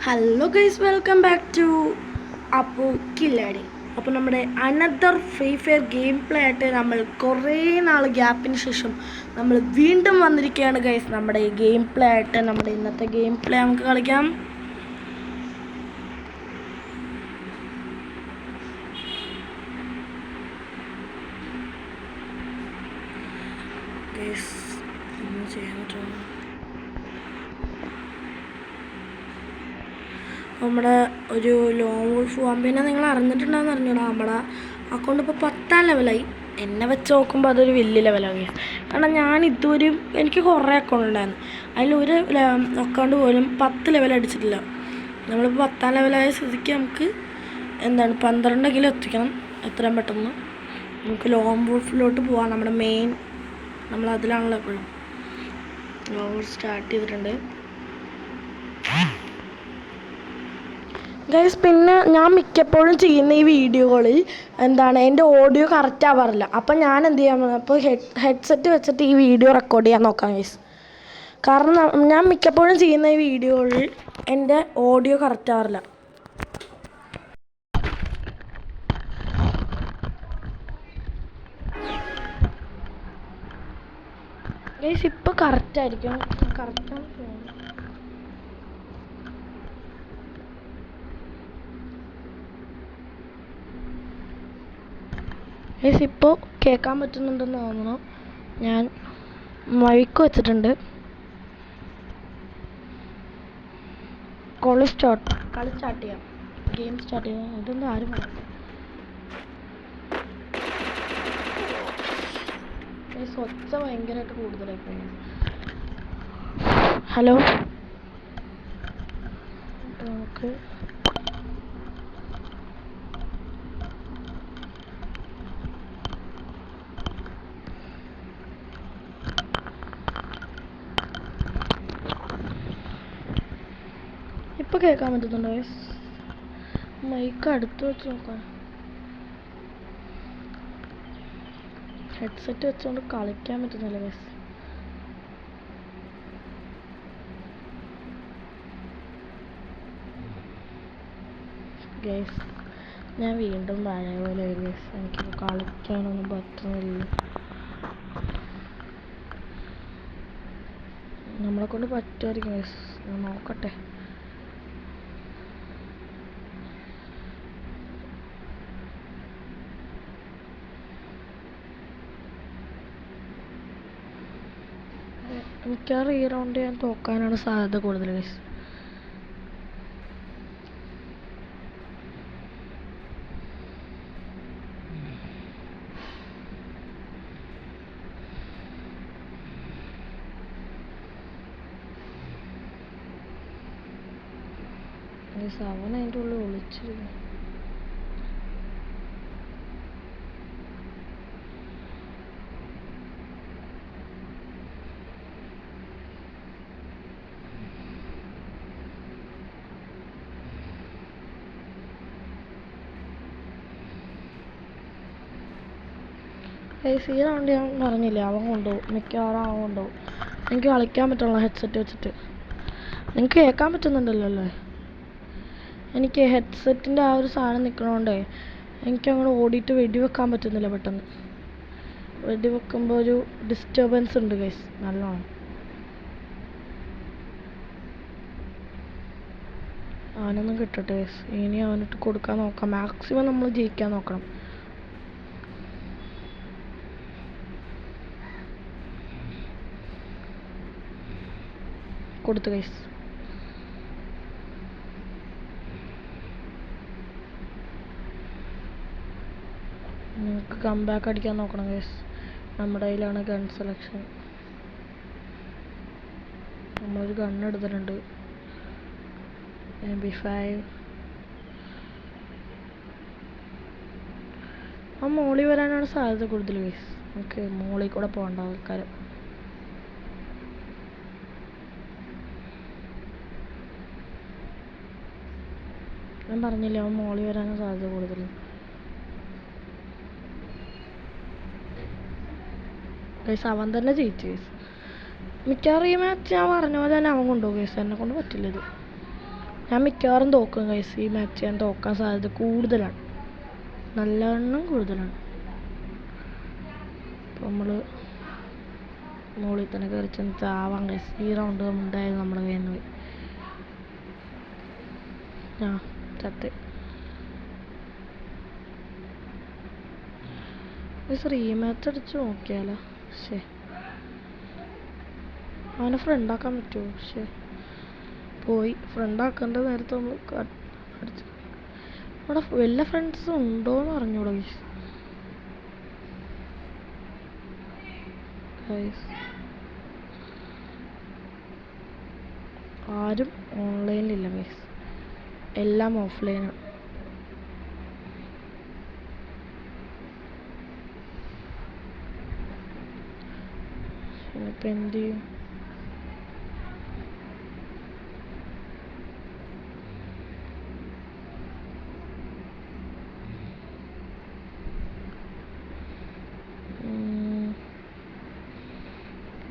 Hello guys, welcome back to Appu Killadi. അപ്പോൾ നമ്മുടെ another free fire game play ആയിട്ട് നമ്മൾ കുറേ നാൾ ഗ്യാപ്പിന് ശേഷം നമ്മൾ വീണ്ടും വന്നിരിക്കുകയാണ് ഗൈസ്. നമ്മുടെ ഗെയിം പ്ലേ ആയിട്ട് നമ്മുടെ ഇന്നത്തെ ഗെയിം പ്ലേ നമുക്ക് കളിക്കാം. ഗൈസ് ചെയ്യാൻ പറ്റുമോ? നമ്മുടെ ഒരു ലോങ് വോൾഫ് പോകാൻ പിന്നെ നിങ്ങൾ അറിഞ്ഞിട്ടുണ്ടാകുന്ന അറിഞ്ഞൂടാ, നമ്മുടെ അക്കൗണ്ട് ഇപ്പോൾ 10ാം ലെവലായി. എന്നെ വെച്ച് നോക്കുമ്പോൾ അതൊരു വലിയ ലെവലായി. കാരണം ഞാൻ ഇതുവരെയും എനിക്ക് കുറേ അക്കൗണ്ട് ഉണ്ടായിരുന്നു, അതിലൊരു അക്കൗണ്ട് പോലും 10 ലെവൽ അടിച്ചിട്ടില്ല. നമ്മളിപ്പോൾ 10ാം ലെവലായ സ്ഥിതിക്ക് നമുക്ക് 12 എത്തിക്കണം എത്രയും പെട്ടെന്ന്. നമുക്ക് ലോങ് വോൾഫിലോട്ട് പോകാം. നമ്മുടെ മെയിൻ നമ്മൾ അതിലാണല്ലോ എപ്പോഴും. ലോങ് വോൾഫ് സ്റ്റാർട്ട് ചെയ്തിട്ടുണ്ട് ഗൈസ്. പിന്നെ ഞാൻ മിക്കപ്പോഴും ചെയ്യുന്ന ഈ വീഡിയോകളിൽ എൻ്റെ ഓഡിയോ കറക്റ്റ് ആവാറില്ല. അപ്പം ഞാൻ എന്ത് ചെയ്യാൻ പോകുന്നത്, അപ്പോൾ ഹെഡ്സെറ്റ് വെച്ചിട്ട് ഈ വീഡിയോ റെക്കോർഡ് ചെയ്യാൻ നോക്കാം ഗൈസ്. കാരണം ഞാൻ മിക്കപ്പോഴും ചെയ്യുന്ന ഈ വീഡിയോകളിൽ എൻ്റെ ഓഡിയോ കറക്റ്റ് ആവാറില്ല. ഗൈസ് ഇപ്പോൾ കറക്റ്റായിരിക്കും, കറക്റ്റാണ് തോന്നുന്നു. ഗൈസ് ഇപ്പോൾ കേൾക്കാൻ പറ്റുന്നുണ്ടെന്ന് തോന്നുന്നു. ഞാൻ മൈക്ക് വെച്ചിട്ടുണ്ട്. കളി സ്റ്റാർട്ട് ചെയ്യാം, ഗെയിം സ്റ്റാർട്ട് ചെയ്യാം. ഇതൊന്നും ആരും പറയും. ഗൈസ് ഒച്ച ഭയങ്കരമായിട്ട് കൂടുതലായി. ഹലോ, നമുക്ക് ഇപ്പോൾ കേൾക്കാൻ പറ്റുന്നുണ്ടോ ഗൈസ്? മൈക്ക് അടുത്ത് വെച്ച് നോക്കാം. ഹെഡ്സെറ്റ് വെച്ചുകൊണ്ട് കളിക്കാൻ പറ്റുന്നില്ല ഗൈസ്. ഗൈസ് ഞാൻ വീണ്ടും പഴയ പോലെ ഗൈസ്, എനിക്കിപ്പോൾ കളിക്കാനൊന്നും പറ്റുന്നില്ല. നമ്മളെ കൊണ്ട് പറ്റുമായിരിക്കും ഗൈസ്, ഞാൻ നോക്കട്ടെ. മിക്കവാറും ഈ റൗണ്ട് ഞാൻ തോക്കാനാണ് സാധ്യത കൂടുതൽ ഗൈസ്. അവൻ അതിൻ്റെ ഉള്ളിൽ ഒളിച്ചിരുന്നു. ഈ റൗണ്ട് ഞാൻ പറഞ്ഞില്ലേ, അവൻ കൊണ്ടുപോകും, മിക്കവാറും അവൻ കൊണ്ടുപോകും. എനിക്ക് കളിക്കാൻ പറ്റുള്ളൂ ഹെഡ്സെറ്റ് വെച്ചിട്ട്. നിങ്ങൾക്ക് കേൾക്കാൻ പറ്റുന്നുണ്ടല്ലോ അല്ലേ? എനിക്ക് ഹെഡ്സെറ്റിൻ്റെ ആ ഒരു സാധനം നിൽക്കണോണ്ടേ എനിക്കങ്ങോട്ട് ഓടിയിട്ട് വെടിവെക്കാൻ പറ്റുന്നില്ല. പെട്ടെന്ന് വെടിവെക്കുമ്പോൾ ഒരു ഡിസ്റ്റർബൻസ് ഉണ്ട് ഗൈസ്, നല്ലോണം. അവനൊന്നും കിട്ടട്ടെ ഗൈസ്, ഇനി അവനിട്ട് കൊടുക്കാൻ നോക്കാം. മാക്സിമം നമ്മൾ ജയിക്കാൻ നോക്കണം. കൊടുത്തു ഗൈസ്. നിങ്ങൾക്ക് കംബാക്ക് അടിക്കാൻ നോക്കണം ഗൈസ്. നമ്മുടെ കയ്യിലാണ് ഗൺ സെലക്ഷൻ. നമ്മളൊരു ഗൺ എടുത്തിട്ടുണ്ട്, MP5. ആ മോളി വരാനാണ് സാധ്യത കൂടുതൽ ഗൈസ്. നമുക്ക് മോളിൽ കൂടെ പോകേണ്ട ആൾക്കാർ. ഞാൻ പറഞ്ഞില്ലേ, അവൻ മോളി വരാനാണ് സാധ്യത കൂടുതൽ. ഗൈസ് അവൻ തന്നെ ജയിച്ചു ഗൈസ്. മിക്കവാറും ഈ മാച്ച് ഞാൻ പറഞ്ഞ പോലെ തന്നെ അവൻ കൊണ്ടുപോകും ഗൈസ്. എന്നെ കൊണ്ട് പറ്റില്ല ഇത്. ഞാൻ മിക്കവാറും തോക്കും ഗൈസ്. ഈ മാച്ച് ഞാൻ തോക്കാൻ സാധ്യത കൂടുതലാണ്, നല്ലവണ്ണം കൂടുതലാണ്. അപ്പോൾ നമ്മൾ മുകളിൽ തന്നെ കയറി ചെന്ന് ചാവാൻ ഗൈസ്. ഈ റൗണ്ട് ഉണ്ടായത് നമ്മുടെ കയ്യിൽ നിന്ന് പോയി. ആ ചത്ത് റീമാച്ച് അടിച്ച് നോക്കിയാലോ. ശേ, അവനെ ഫ്രണ്ടാക്കാൻ പറ്റുമോ? ശേ, പോയി. ഫ്രണ്ടാക്കേണ്ട നേരത്തെ നമ്മൾ അടിച്ചു. അവിടെ വല്ല ഫ്രണ്ട്സ് ഉണ്ടോയെന്ന് അറിഞ്ഞൂടാ ഗൈസ്. ആരും ഓൺലൈനിലില്ല ഗൈസ്, എല്ലാം ഓഫ്ലൈനാണ്. ഇനിയിപ്പോൾ എന്ത് ചെയ്യും?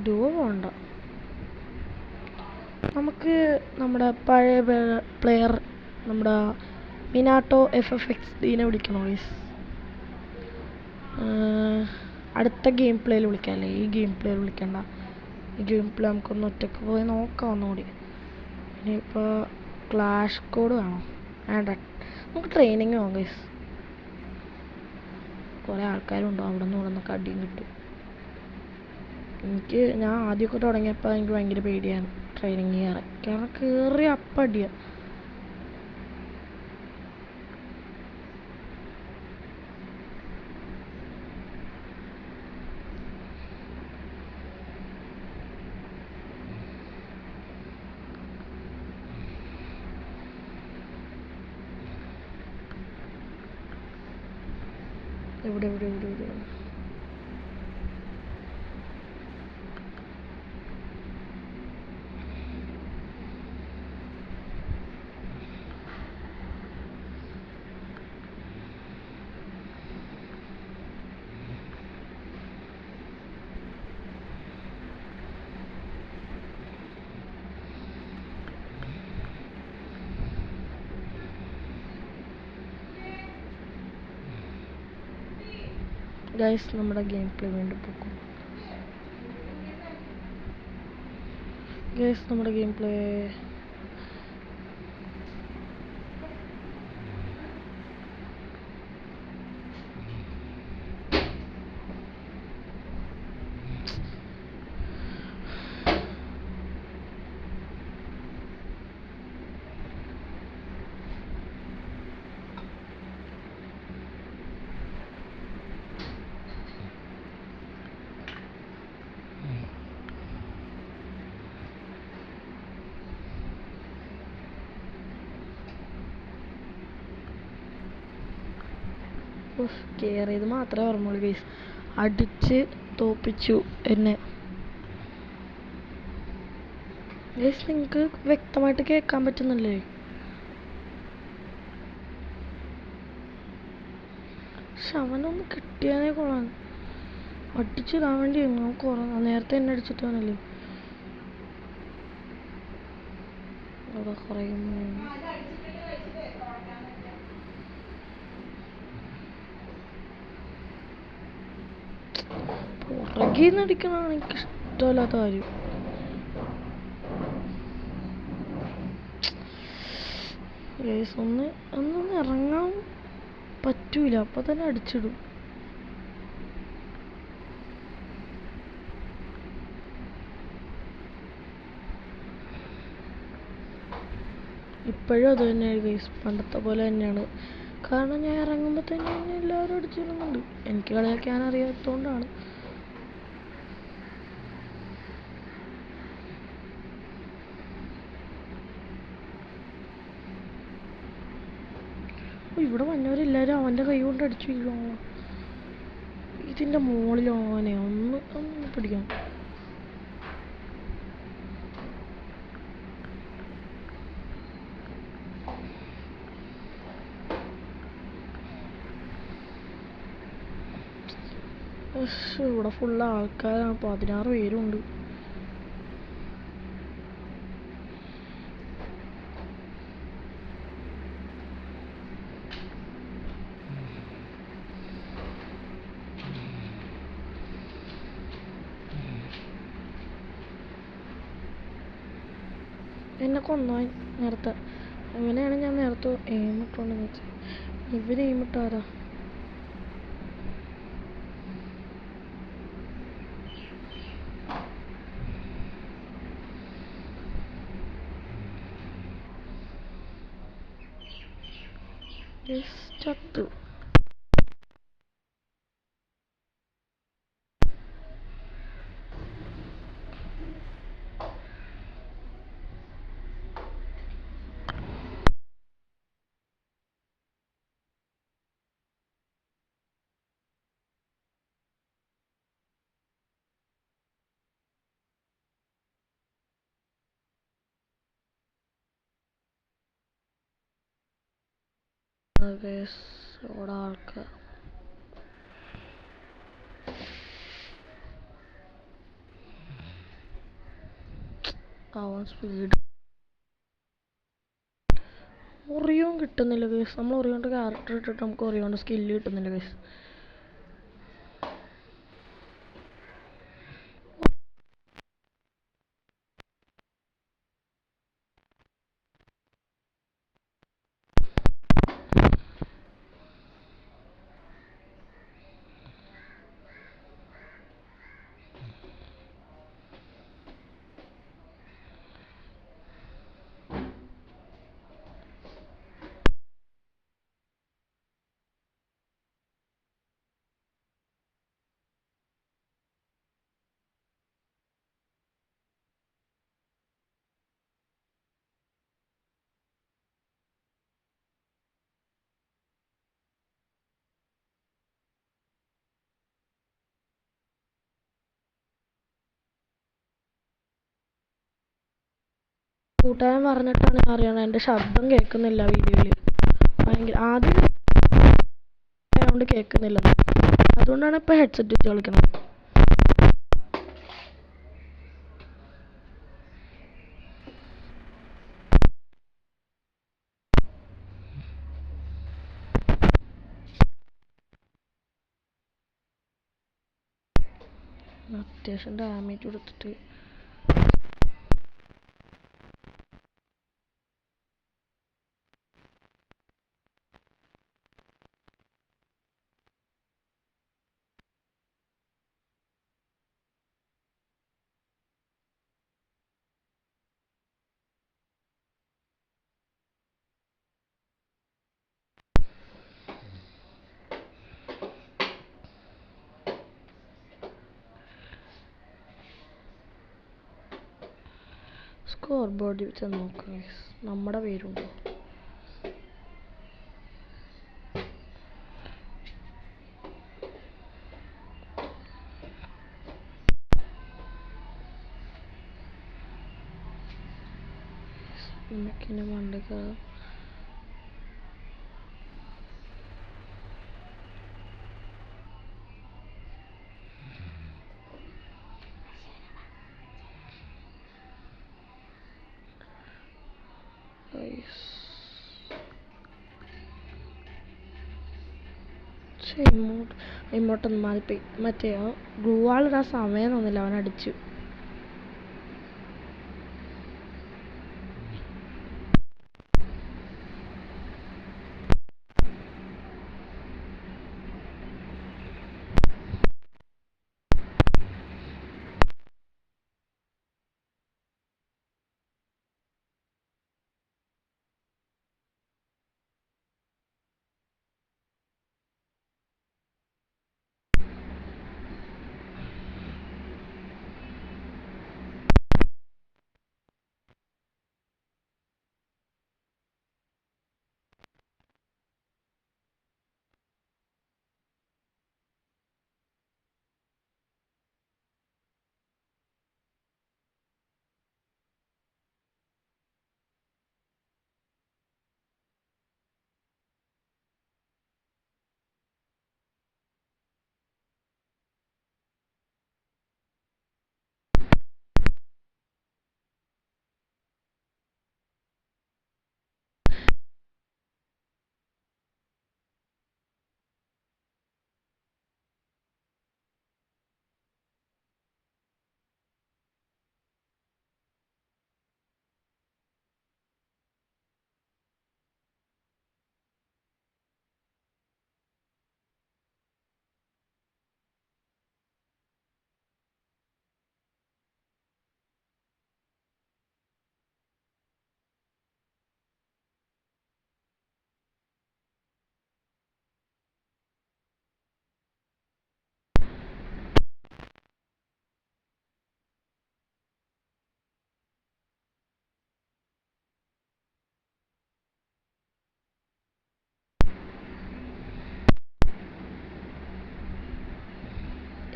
ഡുവോ പോകണ്ട, നമുക്ക് നമ്മുടെ പഴയ പ്ലെയർ നമ്മുടെ മിനാട്ടോ FFXDനെ വിളിക്കണോ ഗൈസ്? അടുത്ത ഗെയിം പ്ലേയിൽ വിളിക്കാമല്ലേ? ഈ ഗെയിം പ്ലേയിൽ വിളിക്കണ്ട. ഈ ഗെയിം പ്ലേ നമുക്കൊന്ന് ഒറ്റയ്ക്ക് പോയി നോക്കാം ഒന്നുകൂടി. ഇനിയിപ്പോൾ ക്ലാഷ് കോഡ് വേണോ? വേണ്ട, നമുക്ക് ട്രെയിനിങ് പോകാം ഗൈസ്. കുറേ ആൾക്കാരുണ്ടോ അവിടെ നിന്ന് ഇവിടെ നിന്നൊക്കെ അടിയും കിട്ടും. ഞാൻ ആദ്യമൊക്കെ തുടങ്ങിയപ്പോൾ എനിക്ക് ഭയങ്കര പേടിയാണ് ട്രെയിനിങ് ചെയ്യാറ്. കാരണം കയറി അപ്പം അടിയാണ്. എവിടെ എവിടെ എവിടെ എവിടെ ഗൈസ്, നമ്മുടെ ഗെയിം പ്ലേ വീണ്ടും പോകും ഗൈസ്. നമ്മുടെ ഗെയിം പ്ലേ കയറിയത് മാത്രമേ ഓർമ്മയുള്ളൂ ഗൈസ്. അടിച്ച് തോപ്പിച്ചു എന്നെ ഗൈസ്. നിങ്ങൾക്ക് വ്യക്തമായിട്ട് കേൾക്കാൻ പറ്റുന്നില്ലേ? പക്ഷെ അവനൊന്ന് കിട്ടിയാലേ കൊള്ളാം. അടിച്ചിടാൻ വേണ്ടി നേരത്തെ എന്നെ അടിച്ചിട്ടാണല്ലേ. അവിടെ കുറേ പുറകിൽ നിന്ന് അടിക്കണതാണ് എനിക്ക് ഇഷ്ടമല്ലാത്ത കാര്യം. ഒന്നൊന്ന് ഇറങ്ങാൻ പറ്റൂല, അപ്പൊ തന്നെ അടിച്ചിടും. ഇപ്പോഴും അത് തന്നെയാണ് ഗൈസ്, പണ്ടത്തെ പോലെ തന്നെയാണ്. കാരണം ഞാൻ ഇറങ്ങുമ്പോൾ തന്നെ എന്നെ എല്ലാവരും അടിച്ചിടുന്നുണ്ട്. എനിക്ക് കളിയാക്കാൻ അറിയാത്തതുകൊണ്ടാണ്. ഇവിടെ വന്നവരെല്ലാവരും അവൻ്റെ കൈ കൊണ്ട് അടിച്ചു വീഴുവാണോ? ഇതിൻ്റെ മുകളിലോനെ ഒന്ന് പിടിക്കാം. ഇവിടെ ഫുള്ള് ആൾക്കാരാണ്, 16 പേരുണ്ട്. എന്നെ കൊന്നോൻ നേരത്തെ. എങ്ങനെയാണ് ഞാൻ നേരത്തെ എയിമിട്ടോണ്ടെന്ന് വെച്ചാൽ ഇവർ എയിമിട്ടാരാ? ചത്തു. ഇവിടെ ആൾക്കാർ അവൻ സ്പീഡ് ഒറിയോൺ കിട്ടുന്നില്ല ഗേസ്. നമ്മൾ ഒറിയോണ്ട് ക്യാരക്ടർ ഇട്ടിട്ട് നമുക്ക് ഒറിയോണ്ട് സ്കില്ല് കിട്ടുന്നില്ല ഗേസ്. കൂട്ടുകാരൻ പറഞ്ഞിട്ടാണ് ഞാൻ അറിയണത് എൻ്റെ ശബ്ദം കേൾക്കുന്നില്ല വീഡിയോയിൽ. ഭയങ്കര ആദ്യം കൊണ്ട് കേൾക്കുന്നില്ല. അതുകൊണ്ടാണ് ഇപ്പോൾ ഹെഡ്സെറ്റ് വെച്ച് കളിക്കുന്നത്. അത്യാവശ്യം ഡാമേജ് കൊടുത്തിട്ട് സ്കോർ ബോർഡിൽ ചെന്ന് നോക്കാം. നമ്മുടെ പേരുണ്ടോ? നമുക്കിനി മണ്ടക്ക ഇങ്ങോട്ടൊന്ന് മാറിപ്പോയി. മറ്റേ ഗ്ലൂ വാളിടാൻ സമയം തോന്നില്ല, അവൻ അടിച്ചു.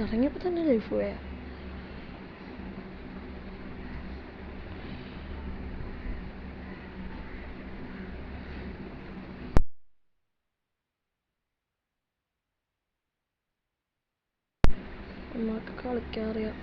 ഇറങ്ങിയപ്പോൾ തന്നെ ലൈഫ് പോയാ. അമ്മക്ക് കളിക്കാൻ അറിയാം.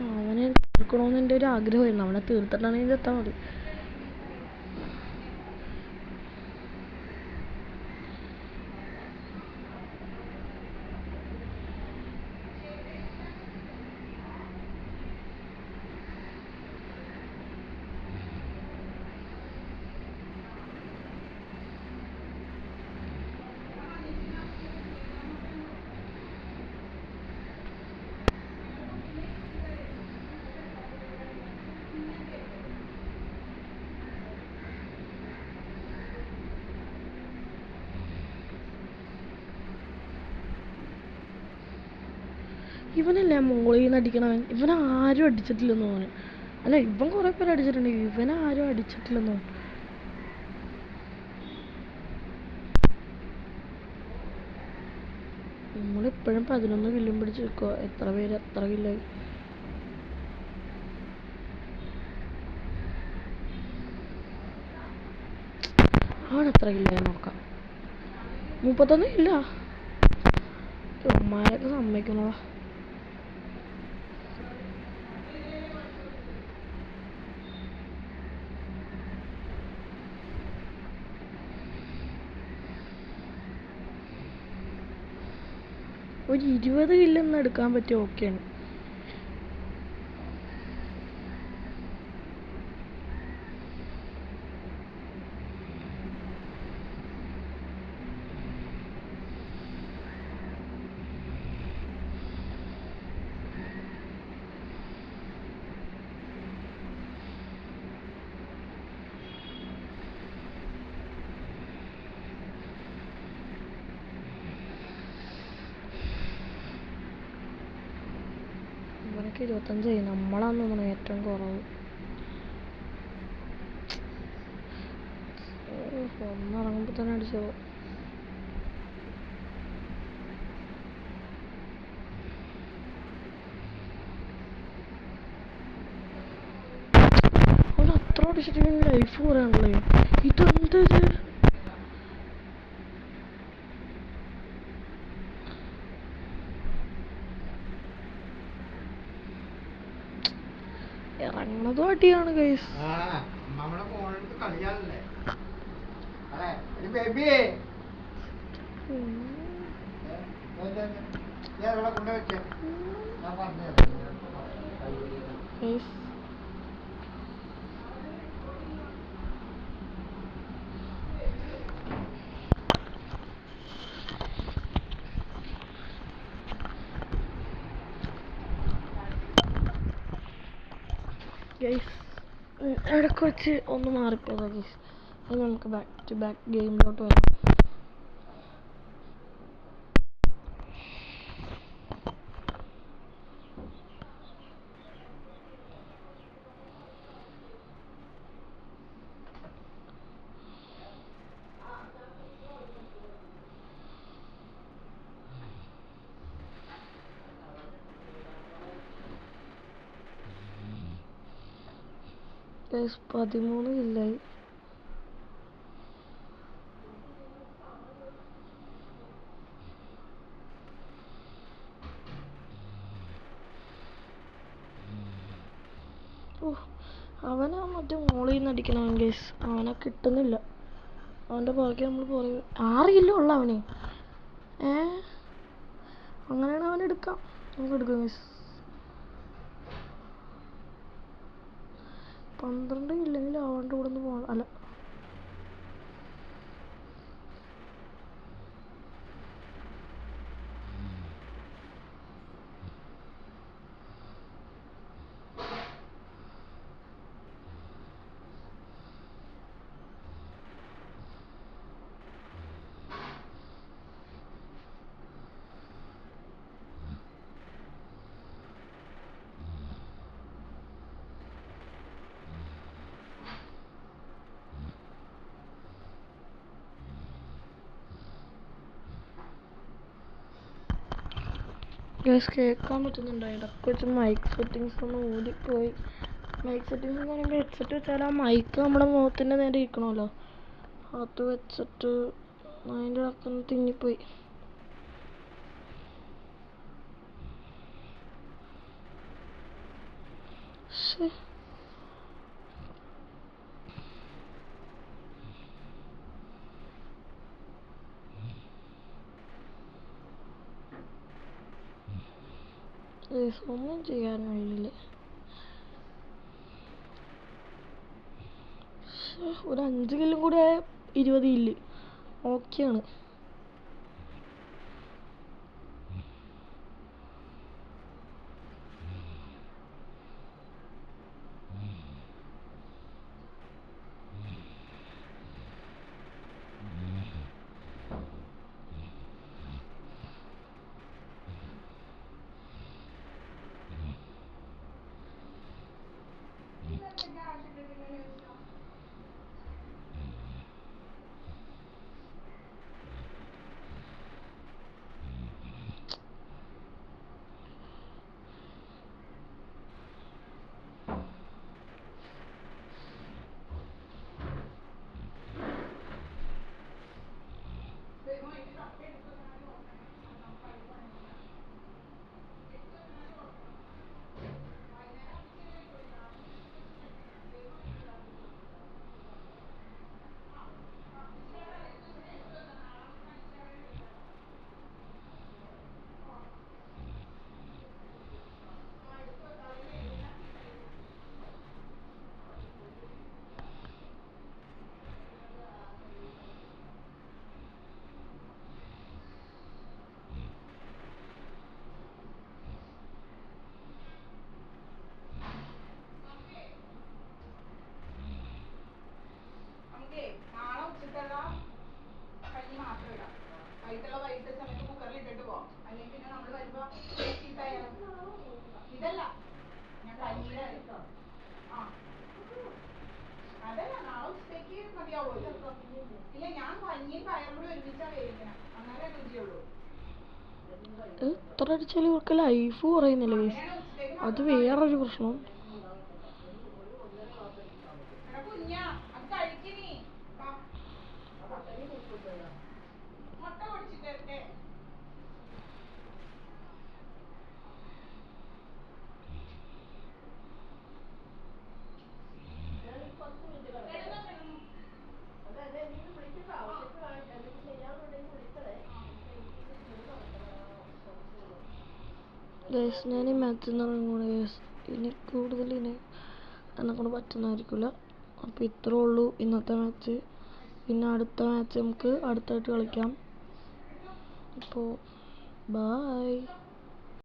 അവനെ തീർക്കണമെന്ന് എൻ്റെ ഒരു ആഗ്രഹമായിരുന്നു. അവനെ തീർത്തിട്ടാണെങ്കിൽ എത്താൻ മതി. ഇവനല്ലേ മോളിൽ നിന്ന് അടിക്കണവൻ? ഇവനാരും അടിച്ചിട്ടില്ലെന്ന് തോന്നുന്നു. അല്ല, ഇവൻ കുറെ പേര് അടിച്ചിട്ടുണ്ട്, ഇവനാരും അടിച്ചിട്ടില്ലെന്ന് തോന്നുന്നു. നമ്മളിപ്പോഴും 11 കില്ലും പിടിച്ച് നിൽക്കുക. എത്ര പേര് എത്ര കില്ലായി? അവൻ എത്ര കില്ലായി നോക്കാം. 31 ഇല്ല. ഉമ്മാരൊക്കെ സമ്മതിക്കണോ? ഒരു 20 കില്ലൊന്നും എടുക്കാൻ പറ്റിയ ഓക്കെയാണ്. ഇവനൊക്കെ 25. നമ്മളാന്ന് തോന്നുന്നു ഏറ്റവും കുറവ്. ഒന്നിറങ്ങുമ്പോൾ തന്നെ അടിച്ചോ. അവൻ അത്ര അടിച്ചിട്ട് ലൈഫ് പറയാനുള്ളേ. ഇതെന്ത് ഇറങ്ങണതും അടിയാണ് ഗൈസ്. ഇടയ്ക്ക് വെച്ച് ഒന്ന് മാറിപ്പോയതാ ഗൈസ്. അത് നമുക്ക് ബാക്ക് ടു ബാക്ക് ഗെയിമിലോട്ട് വരാം. ഗൈസ് 13 കില്ലായി. അവനെ മറ്റേ മോളിൽ നിന്ന് അടിക്കണം ഗൈസ്. അവനെ കിട്ടുന്നില്ല. അവൻ്റെ പുറകെ നമ്മൾ പുറകെ 6 കിലോ ഉള്ള അവന്. അങ്ങനെയാണ് അവനെടുക്കാം. നമുക്ക് എടുക്കാം ഗൈസ്. 12 ഇല്ലെങ്കിൽ അവൻ്റെ കൂടെ ഒന്ന് പോകണം. അല്ല, ഗൈസ് കേൾക്കാൻ പറ്റുന്നുണ്ടോ? ഇടയ്ക്ക് വെച്ച് മൈക്ക് സെറ്റിങ്സ് ഒന്ന് ഓടിപ്പോയി. മൈക്ക് സെറ്റിങ്സ് എന്ന് പറയുമ്പോൾ ഹെഡ്സെറ്റ് വെച്ചാൽ ആ മൈക്ക് നമ്മുടെ മുഖത്തിൻ്റെ നേരെ ഇരിക്കണമല്ലോ, അത് വെച്ചിട്ട് അതിൻ്റെ ഇടയ്ക്കൊന്ന് തിങ്ങിപ്പോയി. ഒന്നും ചെയ്യാൻ കഴിയില്ല. ഒരു 5 കില്ലും കൂടെ 20 കില്ല് ഓക്കെയാണ്. നാളെ ഉച്ചക്കുള്ള കഞ്ഞി മാത്രം ഇടാം. വൈകിട്ട് സമയത്ത് കുക്കറിൽ ഇട്ടിട്ട് പോവാം. അല്ലെങ്കിൽ പിന്നെ നമ്മൾ വരുമ്പോ ഇതല്ല ഞാൻ കഞ്ഞിയുടെ ആ അതല്ല നാളെ ഉച്ചത്തേക്ക് മതിയാവുമല്ലോ. ഇല്ല, ഞാൻ കഞ്ഞിയും പയറും കൂടി ഒരുമിച്ചാ വേവിക്കണം, എന്നാലേ രുചിയുള്ളൂ. എത്ര അടിച്ചാലും ഇവർക്ക് ലൈഫ് കുറയുന്നില്ല. അത് വേറൊരു പ്രശ്നം. മുട്ട പൊടിച്ചിട്ടേ ഞാൻ ഈ മാച്ച് എന്ന് പറയുന്നത് ഇനി കൂടുതൽ എന്നെക്കൊണ്ട് പറ്റുന്നതായിരിക്കില്ല. അപ്പോൾ ഇത്രേ ഉള്ളൂ ഇന്നത്തെ മാച്ച്. പിന്നെ അടുത്ത മാച്ച് നമുക്ക് അടുത്തായിട്ട് കളിക്കാം. അപ്പോൾ ബായ്.